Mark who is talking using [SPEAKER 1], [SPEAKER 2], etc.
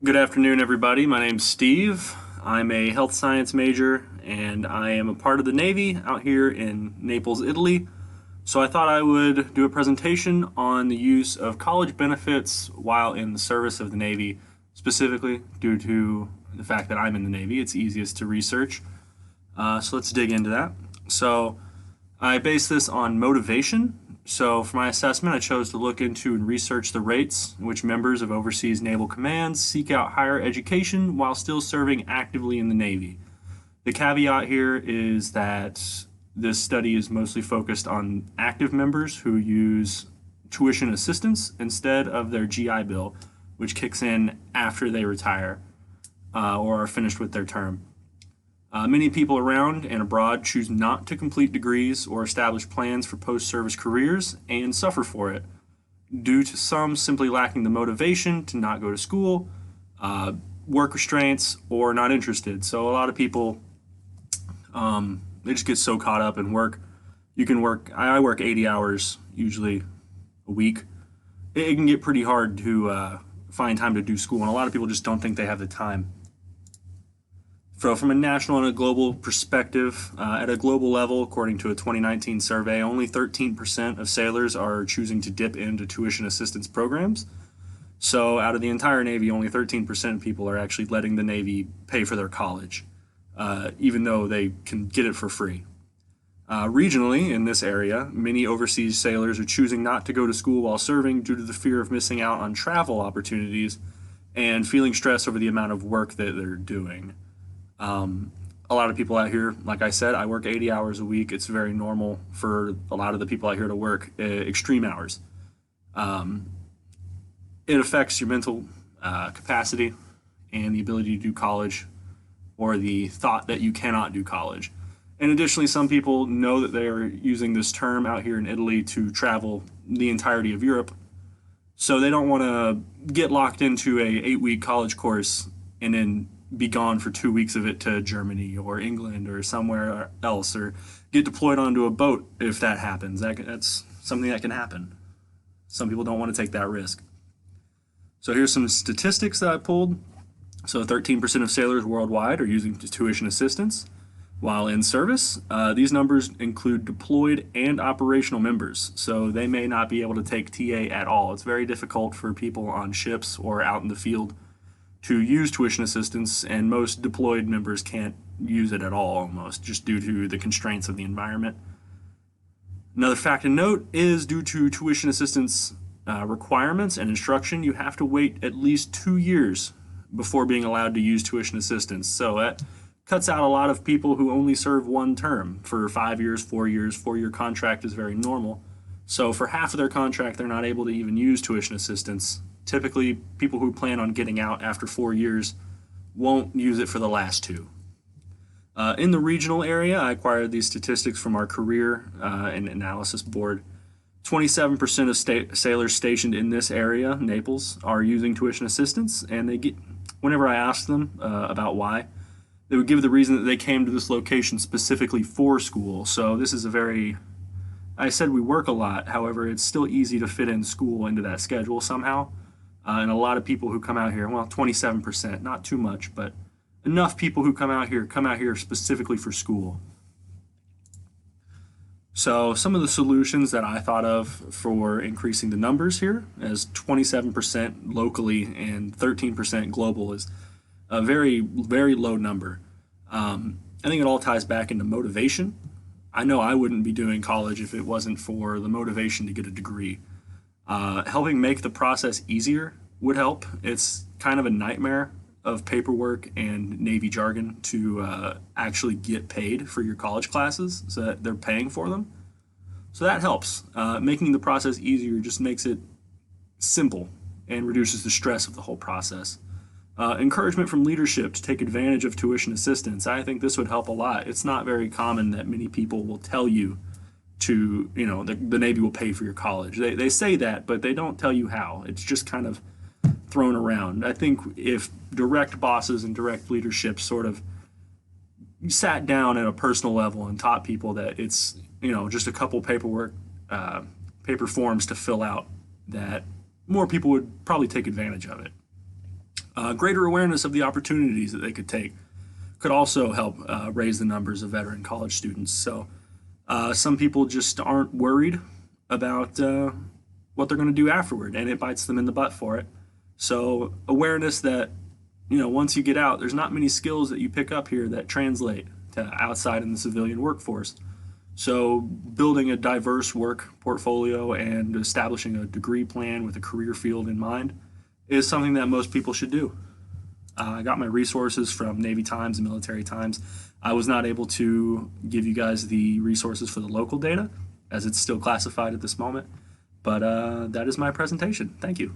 [SPEAKER 1] Good afternoon, everybody. My name's Steve. I'm a health science major, and I am a part of the Navy out here in Naples, Italy. So I thought I would do a presentation on the use of college benefits while in the service of the Navy, specifically due to the fact that I'm in the Navy. It's easiest to research. So let's dig into that. So I base this on motivation. So for my assessment, I chose to look into and research the rates in which members of overseas naval commands seek out higher education while still serving actively in the Navy. The caveat here is that this study is mostly focused on active members who use tuition assistance instead of their GI Bill, which kicks in after they retire or are finished with their term. Many people around and abroad choose not to complete degrees or establish plans for post service careers and suffer for it, due to some simply lacking the motivation to not go to school, work restraints, or not interested. So, a lot of people, they just get so caught up in work. You can work, I work 80 hours usually a week. It can get pretty hard to find time to do school, and a lot of people just don't think they have the time. So from a national and a global perspective, at a global level, according to a 2019 survey, only 13% of sailors are choosing to dip into tuition assistance programs. So out of the entire Navy, only 13% of people are actually letting the Navy pay for their college, even though they can get it for free. Regionally, in this area, many overseas sailors are choosing not to go to school while serving due to the fear of missing out on travel opportunities and feeling stress over the amount of work that they're doing. A lot of people out here, like I said, I work 80 hours a week. It's very normal for a lot of the people out here to work extreme hours. It affects your mental capacity and the ability to do college, or the thought that you cannot do college. And additionally, some people know that they are using this term out here in Italy to travel the entirety of Europe. So they don't want to get locked into a 8-week college course and then be gone for 2 weeks of it to Germany or England or somewhere else, or get deployed onto a boat if that happens. That's something that can happen. Some people don't want to take that risk. So here's some statistics that I pulled. So 13% of sailors worldwide are using tuition assistance while in service. These numbers include deployed and operational members, so they may not be able to take TA at all. It's very difficult for people on ships or out in the field to use tuition assistance, and most deployed members can't use it at all, almost, just due to the constraints of the environment. Another fact to note is, due to tuition assistance requirements and instruction, you have to wait at least 2 years before being allowed to use tuition assistance. So that cuts out a lot of people who only serve one term for 5 years, 4 years. 4-year contract is very normal. So for half of their contract, they're not able to even use tuition assistance. Typically, people who plan on getting out after 4 years won't use it for the last 2. In the regional area, I acquired these statistics from our career and analysis board. 27% of sailors stationed in this area, Naples, are using tuition assistance, and whenever I asked them about why, they would give the reason that they came to this location specifically for school. So this is I said we work a lot, however, it's still easy to fit in school into that schedule somehow. And a lot of people who come out here, well, 27%, not too much, but enough people who come out here specifically for school. So some of the solutions that I thought of for increasing the numbers here, as 27% locally and 13% global, is a very, very low number. I think it all ties back into motivation. I know I wouldn't be doing college if it wasn't for the motivation to get a degree. Helping make the process easier would help. It's kind of a nightmare of paperwork and Navy jargon to actually get paid for your college classes, so that they're paying for them. So that helps. Making the process easier just makes it simple and reduces the stress of the whole process. Encouragement from leadership to take advantage of tuition assistance. I think this would help a lot. It's not very common that many people will tell you the Navy will pay for your college. They say that, but they don't tell you how. It's just kind of thrown around. I think if direct bosses and direct leadership sort of sat down at a personal level and taught people that it's just a couple paper forms to fill out, that more people would probably take advantage of it. Greater awareness of the opportunities that they could take could also help raise the numbers of veteran college students. So some people just aren't worried about what they're going to do afterward, and it bites them in the butt for it. So awareness that, once you get out, there's not many skills that you pick up here that translate to outside in the civilian workforce. So building a diverse work portfolio and establishing a degree plan with a career field in mind is something that most people should do. I got my resources from Navy Times and Military Times. I was not able to give you guys the resources for the local data, as it's still classified at this moment. But that is my presentation. Thank you.